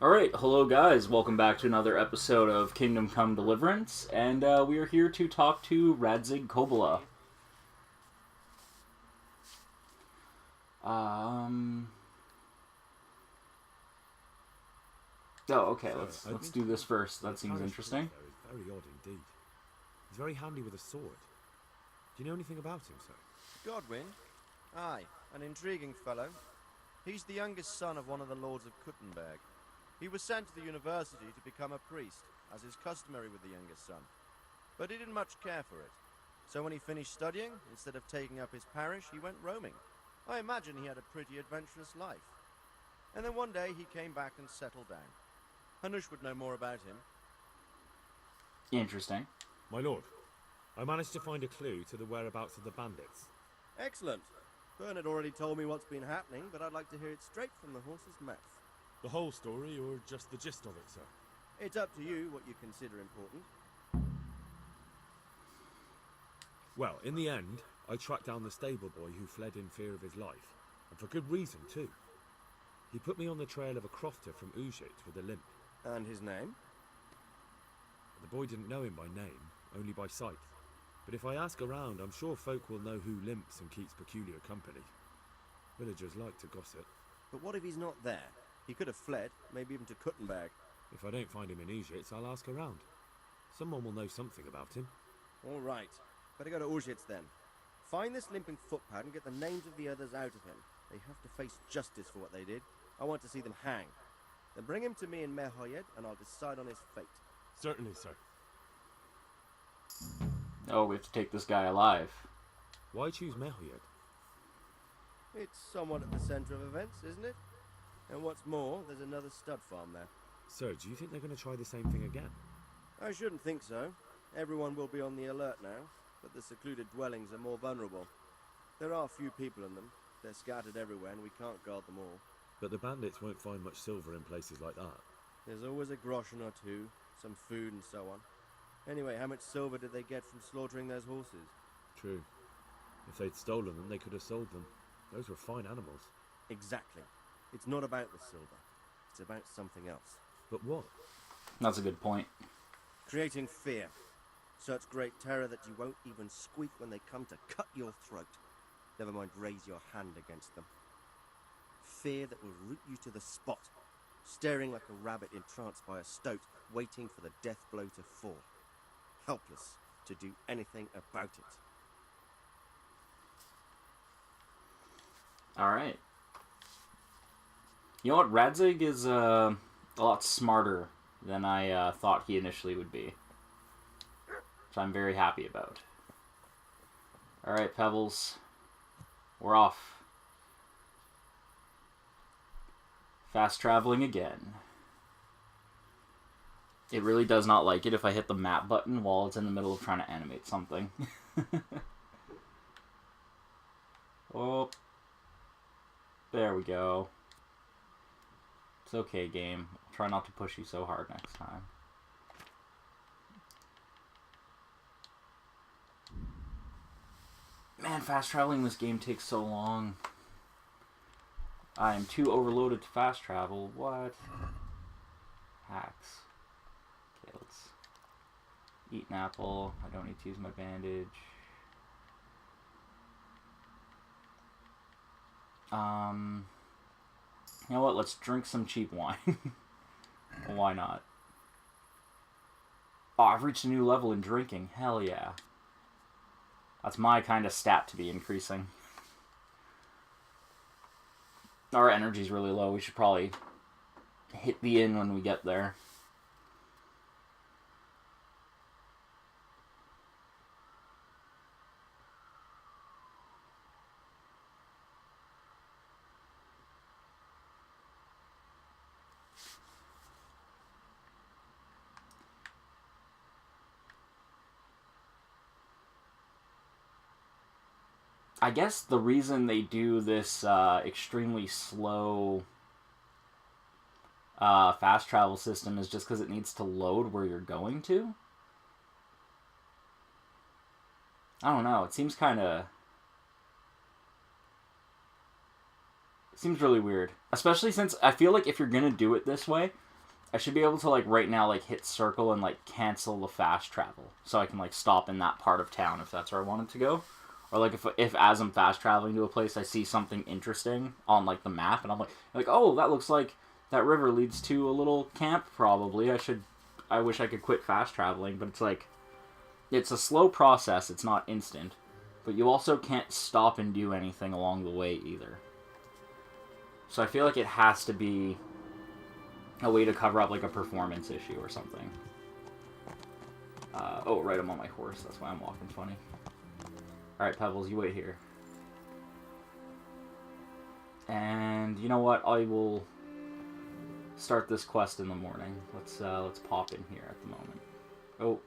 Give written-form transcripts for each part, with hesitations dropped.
Alright, hello guys, welcome back to another episode of Kingdom Come Deliverance, and we are here to talk to Radzig Kobola. Oh, okay, let's do this first. That seems interesting. Very odd indeed. He's very handy with a sword. Do you know anything about him, sir? Godwin? Aye, an intriguing fellow. He's the youngest son of one of the lords of Kuttenberg. He was sent to the university to become a priest, as is customary with the youngest son. But he didn't much care for it. So when he finished studying, instead of taking up his parish, he went roaming. I imagine he had a pretty adventurous life. And then one day he came back and settled down. Hanush would know more about him. Interesting. My lord, I managed to find a clue to the whereabouts of the bandits. Excellent. Bernard already told me what's been happening, but I'd like to hear it straight from the horse's mouth. The whole story, or just the gist of it, sir? It's up to you what you consider important. Well, in the end, I tracked down the stable boy who fled in fear of his life, and for good reason, too. He put me on the trail of a crofter from Ujit with a limp. And his name? The boy didn't know him by name, only by sight. But if I ask around, I'm sure folk will know who limps and keeps peculiar company. Villagers like to gossip. But what if he's not there? He could have fled, maybe even to Kuttenberg. If I don't find him in Ujit, I'll ask around. Someone will know something about him. All right. Better go to Ujits then. Find this limping footpad and get the names of the others out of him. They have to face justice for what they did. I want to see them hang. Then bring him to me in Merhoyed and I'll decide on his fate. Certainly, sir. Oh, we have to take this guy alive. Why choose Merhoyed? It's somewhat at the centre of events, isn't it? And what's more, there's another stud farm there. Sir, do you think they're going to try the same thing again? I shouldn't think so. Everyone will be on the alert now, but the secluded dwellings are more vulnerable. There are few people in them. They're scattered everywhere and we can't guard them all. But the bandits won't find much silver in places like that. There's always a groschen or two, some food and so on. Anyway, how much silver did they get from slaughtering those horses? True. If they'd stolen them, they could have sold them. Those were fine animals. Exactly. It's not about the silver. It's about something else. But what? That's a good point. Creating fear. Such great terror that you won't even squeak when they come to cut your throat. Never mind raise your hand against them. Fear that will root you to the spot, staring like a rabbit entranced by a stoat, waiting for the death blow to fall. Helpless to do anything about it. Alright. You know what? Radzig is a lot smarter than I thought he initially would be. Which I'm very happy about. Alright, Pebbles. We're off. Fast traveling again. It really does not like it if I hit the map button while it's in the middle of trying to animate something. Oh. There we go. It's okay, game. I'll try not to push you so hard next time. Man, fast traveling this game takes so long. I am too overloaded to fast travel. What? Hacks. Okay, let's eat an apple. I don't need to use my bandage. You know what? Let's drink some cheap wine. Why not? Oh, I've reached a new level in drinking. Hell yeah. That's my kind of stat to be increasing. Our energy's really low. We should probably hit the inn when we get there. I guess the reason they do this extremely slow fast travel system is just because it needs to load where you're going to. I don't know. It seems kind of... It seems really weird. Especially since I feel like if you're going to do it this way, I should be able to, like, right now, like, hit circle and, like, cancel the fast travel. So I can, like, stop in that part of town if that's where I wanted to go. Or, like, if as I'm fast traveling to a place, I see something interesting on, like, the map. And I'm like, oh, that looks like that river leads to a little camp, probably. I wish I could quit fast traveling. But it's, like, it's a slow process. It's not instant. But you also can't stop and do anything along the way, either. So I feel like it has to be a way to cover up, like, a performance issue or something. Oh, right, I'm on my horse. That's why I'm walking funny. Alright, Pebbles, you wait here. And you know what? I will start this quest in the morning. Let's pop in here at the moment. Oh,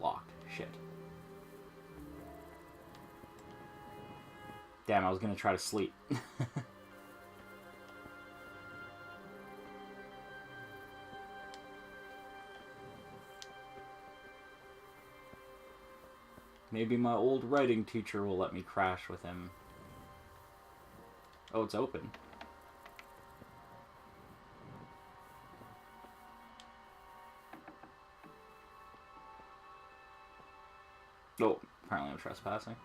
locked. Shit. Damn, I was gonna try to sleep. Maybe my old writing teacher will let me crash with him. Oh, it's open. Oh, apparently I'm trespassing.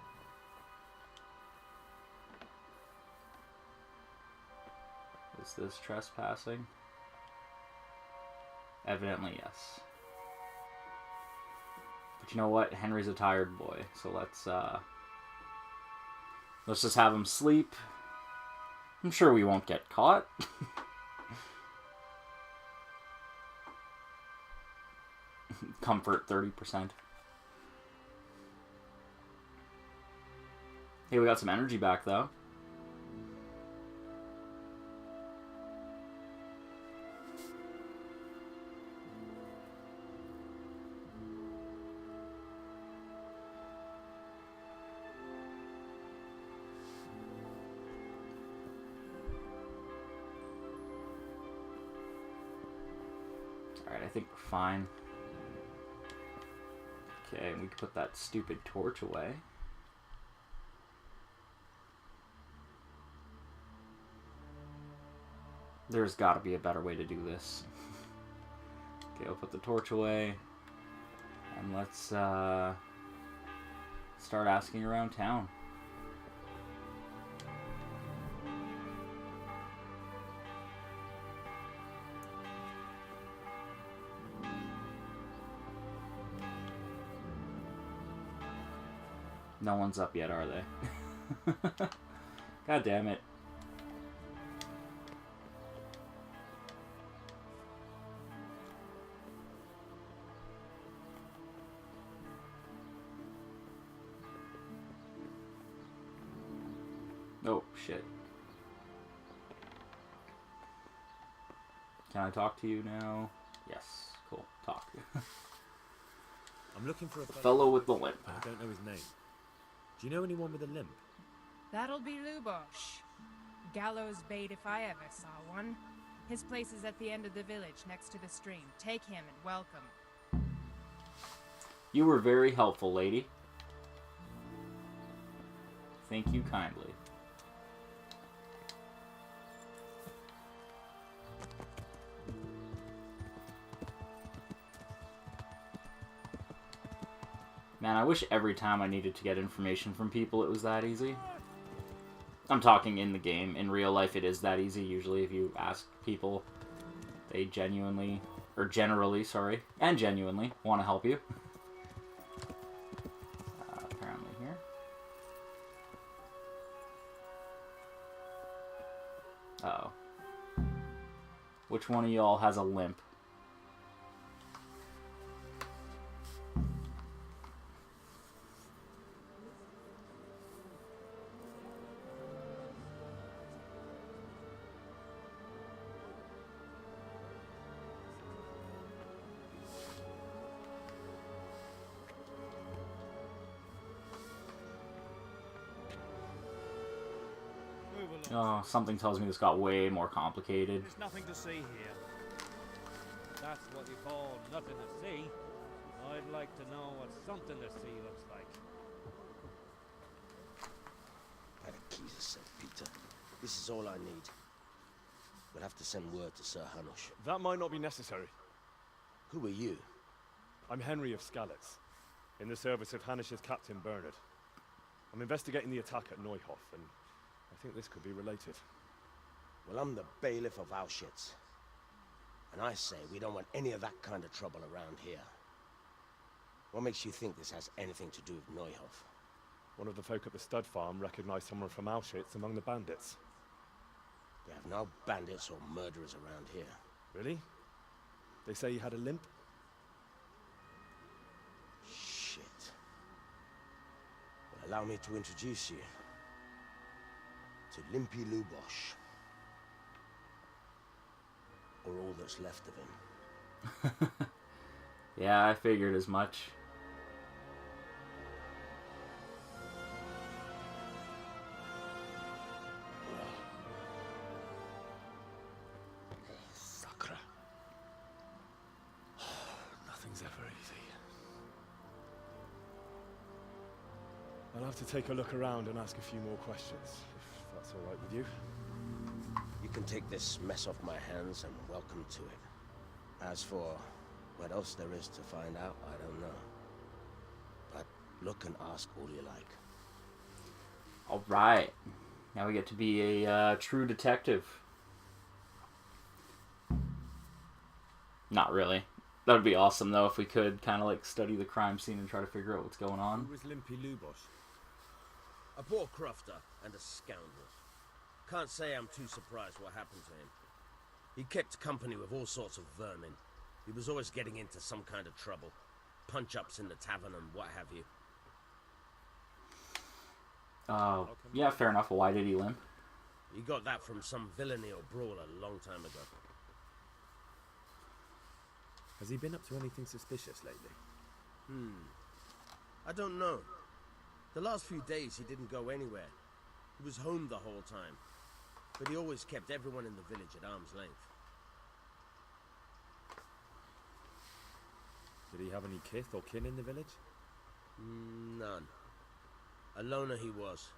Is this trespassing? Evidently, yes. But you know what? Henry's a tired boy, so let's just have him sleep. I'm sure we won't get caught. Comfort 30%. Hey, we got some energy back though. Alright, I think we're fine. Okay, we can put that stupid torch away. There's got to be a better way to do this. Okay, I'll put the torch away. And let's start asking around town. No one's up yet, are they? God damn it. Oh, shit. Can I talk to you now? Yes. Cool. Talk. I'm looking for a fellow with the limp. I don't know his name. Do you know anyone with a limp? That'll be Lubosh. Gallows bait if I ever saw one. His place is at the end of the village, next to the stream. Take him and welcome. You were very helpful, lady. Thank you kindly. Man, I wish every time I needed to get information from people it was that easy. I'm talking in the game. In real life it is that easy. Usually if you ask people, they genuinely, or generally, sorry, and genuinely want to help you. Apparently here. Uh-oh. Which one of y'all has a limp? Oh, something tells me this got way more complicated. There's nothing to see here. That's what you call nothing to see. I'd like to know what something to see looks like. By the keys of St. Peter. This is all I need. We'll have to send word to Sir Hanush. That might not be necessary. Who are you? I'm Henry of Skalitz, in the service of Hanush's Captain Bernard. I'm investigating the attack at Neuhof, and I think this could be related. Well, I'm the bailiff of Auschwitz. And I say we don't want any of that kind of trouble around here. What makes you think this has anything to do with Neuhof? One of the folk at the stud farm recognized someone from Auschwitz among the bandits. We have no bandits or murderers around here. Really? They say he had a limp? Shit. Well, allow me to introduce you to Limpy Lubosh. Or all that's left of him. Yeah, I figured as much. Sakra. Nothing's ever easy. I'll have to take a look around and ask a few more questions, if that's all right with you. You can take this mess off my hands and welcome to it. As for what else there is to find out, I don't know. But look and ask all you like. Alright. Now we get to be a true detective. Not really. That would be awesome, though, if we could kind of like study the crime scene and try to figure out what's going on. Who was Limpy Lubosh? A poor crofter and a scoundrel. Can't say I'm too surprised what happened to him. He kept company with all sorts of vermin. He was always getting into some kind of trouble. Punch-ups in the tavern and what have you. Yeah, fair enough. Why did he limp? He got that from some villainy or brawl a long time ago. Has he been up to anything suspicious lately? I don't know. The last few days he didn't go anywhere. He was home the whole time. But he always kept everyone in the village at arm's length. Did he have any kith or kin in the village? None. A loner he was.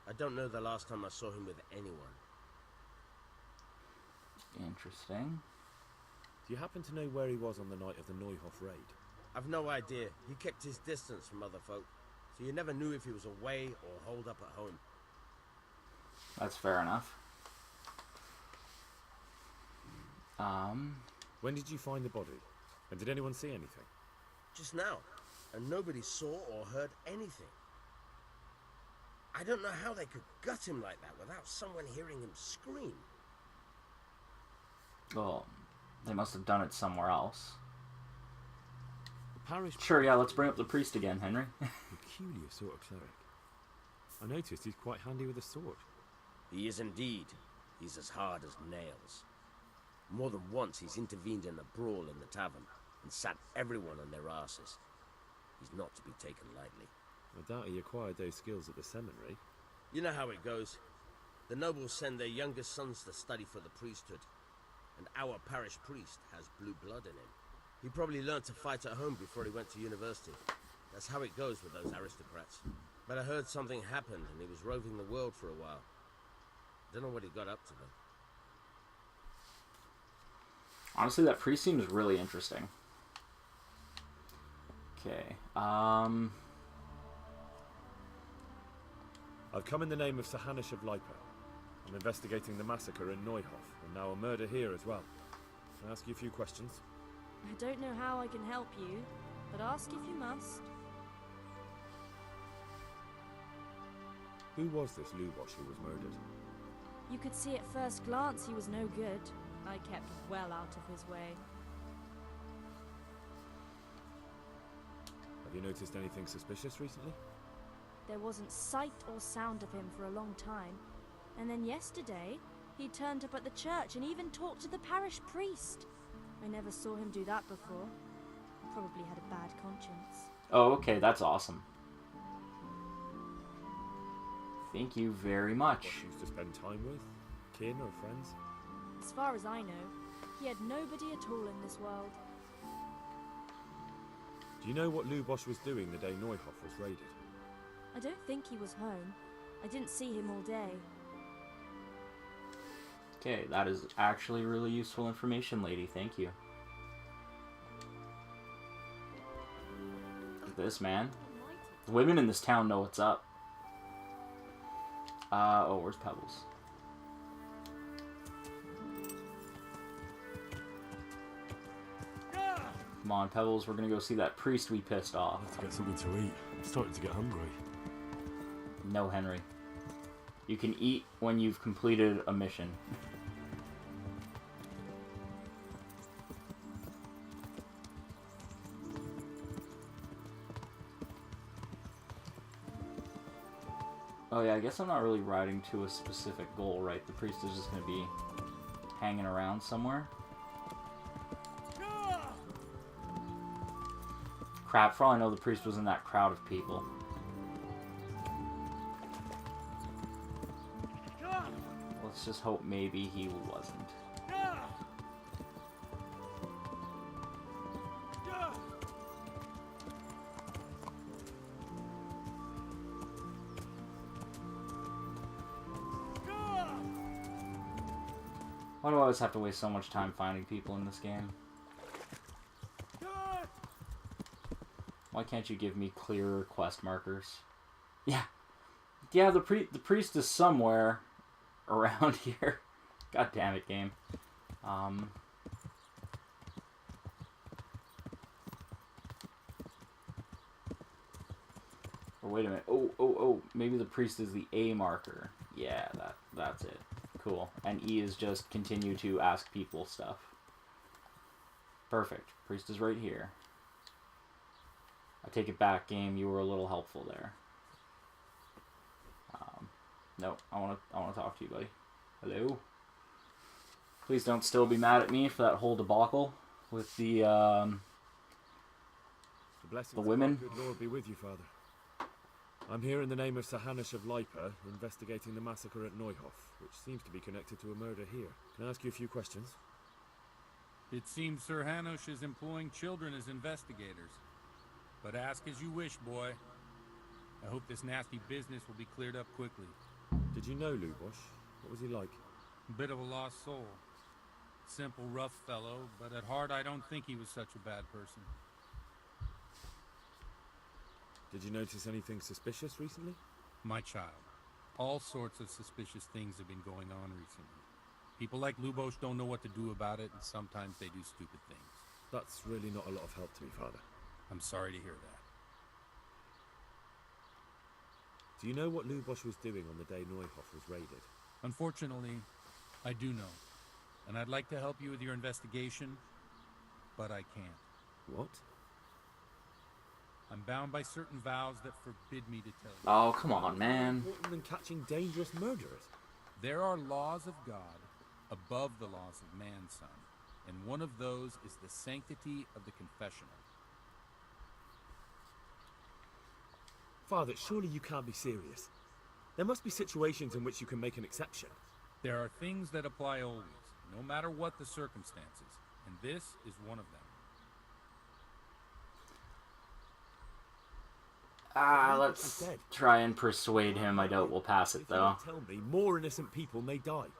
I don't know the last time I saw him with anyone. Interesting. Do you happen to know where he was on the night of the Neuhof raid? I've no idea. He kept his distance from other folk, so you never knew if he was away or holed up at home. That's fair enough. When did you find the body? And did anyone see anything? Just now, and nobody saw or heard anything. I don't know how they could gut him like that without someone hearing him scream. Well, they must have done it somewhere else. The parish... Sure, yeah, let's bring up the priest again, Henry. Peculiar sort of cleric. I noticed he's quite handy with a sword. He is indeed. He's as hard as nails. More than once he's intervened in a brawl in the tavern and sat everyone on their asses. He's not to be taken lightly. I doubt he acquired those skills at the seminary. You know how it goes. The nobles send their youngest sons to study for the priesthood, and our parish priest has blue blood in him. He probably learned to fight at home before he went to university. That's how it goes with those aristocrats. But I heard something happened and he was roving the world for a while. Don't know what he got up to though. Honestly, that priest seems really interesting. Okay, I've come in the name of Sir Hanush of Lipa. I'm investigating the massacre in Neuhof, and now a murder here as well. Can I ask you a few questions? I don't know how I can help you, but ask if you must. Who was this Lubosh who was murdered? You could see at first glance he was no good. I kept well out of his way. Have you noticed anything suspicious recently? There wasn't sight or sound of him for a long time. And then yesterday, he turned up at the church and even talked to the parish priest. I never saw him do that before. Probably had a bad conscience. oh, okay, that's awesome. Thank you very much. What he used to spend time with? Kin or friends? As far as I know, he had nobody at all in this world. Do you know what Lubosh was doing the day Neuhof was raided? I don't think he was home. I didn't see him all day. Okay, that is actually really useful information, lady. Thank you. Look at this, man. The women in this town know what's up. Oh, where's Pebbles? Come on, Pebbles, we're gonna go see that priest we pissed off. I have to get something to eat. I'm starting to get hungry. No, Henry. You can eat when you've completed a mission. Oh yeah, I guess I'm not really riding to a specific goal, right? The priest is just gonna be hanging around somewhere. Crap, for all I know, the priest was in that crowd of people. Let's just hope maybe he wasn't. Why do I always have to waste so much time finding people in this game? Why can't you give me clearer quest markers? Yeah. Yeah, the priest is somewhere around here. God damn it, game. Or wait a minute. Oh, maybe the priest is the A marker. Yeah, that's it. Cool. And E is just continue to ask people stuff. Perfect. Priest is right here. I take it back, game. You were a little helpful there. No, I want to talk to you, buddy. Hello. Please don't still be mad at me for that whole debacle with the women. Good Lord be with you, Father. I'm here in the name of Sir Hanush of Lipa, investigating the massacre at Neuhof, which seems to be connected to a murder here. Can I ask you a few questions? It seems Sir Hanush is employing children as investigators. But ask as you wish, boy. I hope this nasty business will be cleared up quickly. Did you know Lubosh? What was he like? A bit of a lost soul. Simple, rough fellow, but at heart I don't think he was such a bad person. Did you notice anything suspicious recently? My child, all sorts of suspicious things have been going on recently. People like Lubosh don't know what to do about it, and sometimes they do stupid things. That's really not a lot of help to me, Father. I'm sorry to hear that. Do you know what Lubosh was doing on the day Neuhof was raided? Unfortunately, I do know. And I'd like to help you with your investigation, but I can't. What? I'm bound by certain vows that forbid me to tell you. Oh, come on, man. More than catching dangerous murderers. There are laws of God above the laws of man, son. And one of those is the sanctity of the confessional. Father, surely you can't be serious. There must be situations in which you can make an exception. There are things that apply always, no matter what the circumstances. And this is one of them. Let's try and persuade him. I doubt we'll pass it, though. Tell me, more innocent people may die.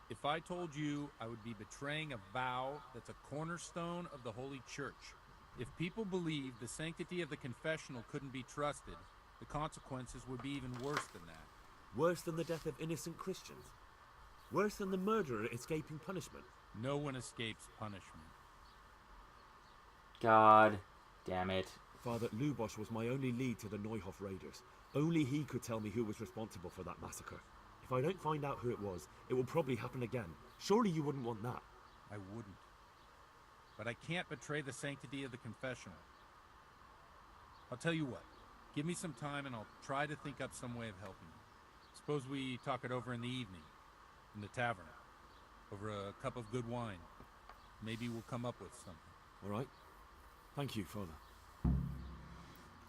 If I told you, I would be betraying a vow that's a cornerstone of the Holy Church. If people believed the sanctity of the confessional couldn't be trusted, the consequences would be even worse than that. Worse than the death of innocent Christians? Worse than the murderer escaping punishment? No one escapes punishment. God damn it. Father, Lubosh was my only lead to the Neuhof raiders. Only he could tell me who was responsible for that massacre. If I don't find out who it was, it will probably happen again. Surely you wouldn't want that. I wouldn't. But I can't betray the sanctity of the confessional. I'll tell you what. Give me some time and I'll try to think up some way of helping you. Suppose we talk it over in the evening. In the tavern. Over a cup of good wine. Maybe we'll come up with something. All right. Thank you, Father.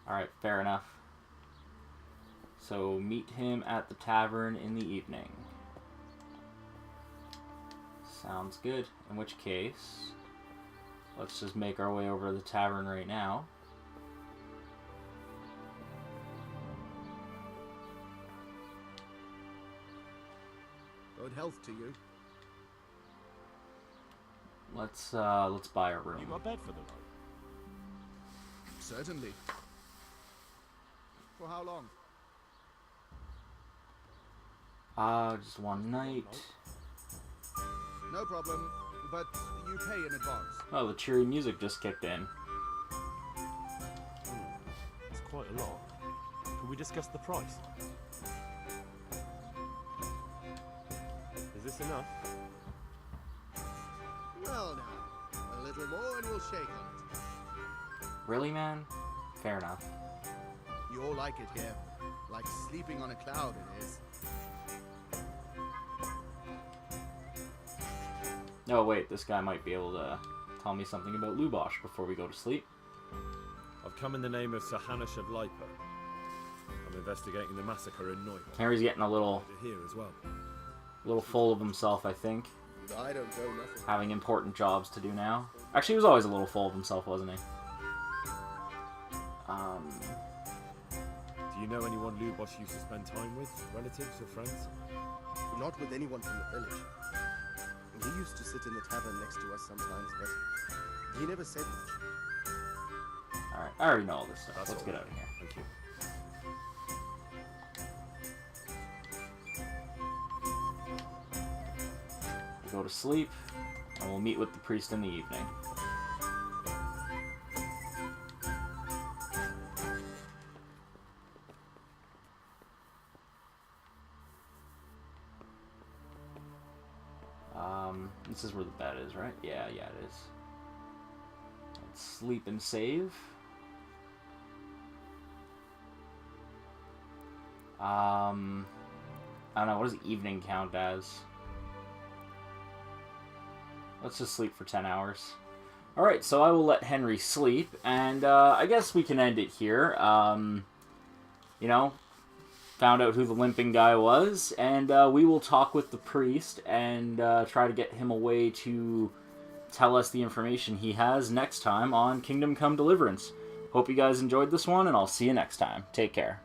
Alright, fair enough. So, meet him at the tavern in the evening. Sounds good. In which case, let's just make our way over to the tavern right now. Good health to you. let's buy a You room. got a bed for the night? Certainly. For how long? Just one night. No problem, but you pay in advance. Oh, the cheery music just kicked in. It's quite a lot. Can we discuss the price? Is this enough? Well now, a little more and we'll shake on it. Really, man? Fair enough. You all like it here. Like sleeping on a cloud it is. Oh wait, this guy might be able to tell me something about Lubosh before we go to sleep. I've come in the name of Sir Hanush of Lipa. I'm investigating the massacre in Neuhof. Henry's getting a little Here as well. full of himself, I think. I don't know nothing. Having important jobs to do now. Actually, he was always a little full of himself, wasn't he? Do you know anyone Lubosh used to spend time with? Relatives or friends? Not with anyone from the village. He used to sit in the tavern next to us sometimes, but he never said much. Alright, I already know all this stuff. That's Let's all get right. out of here. Thank you. We'll go to sleep, and we'll meet with the priest in the evening. This is where the bed is, right? Yeah, it is. Let's sleep and save. I don't know, what does evening count as? Let's just sleep for 10 hours. Alright, so I will let Henry sleep, and I guess we can end it here. You know, found out who the limping guy was, and we will talk with the priest and try to get him a way to tell us the information he has next time on Kingdom Come Deliverance. Hope you guys enjoyed this one, and I'll see you next time. Take care.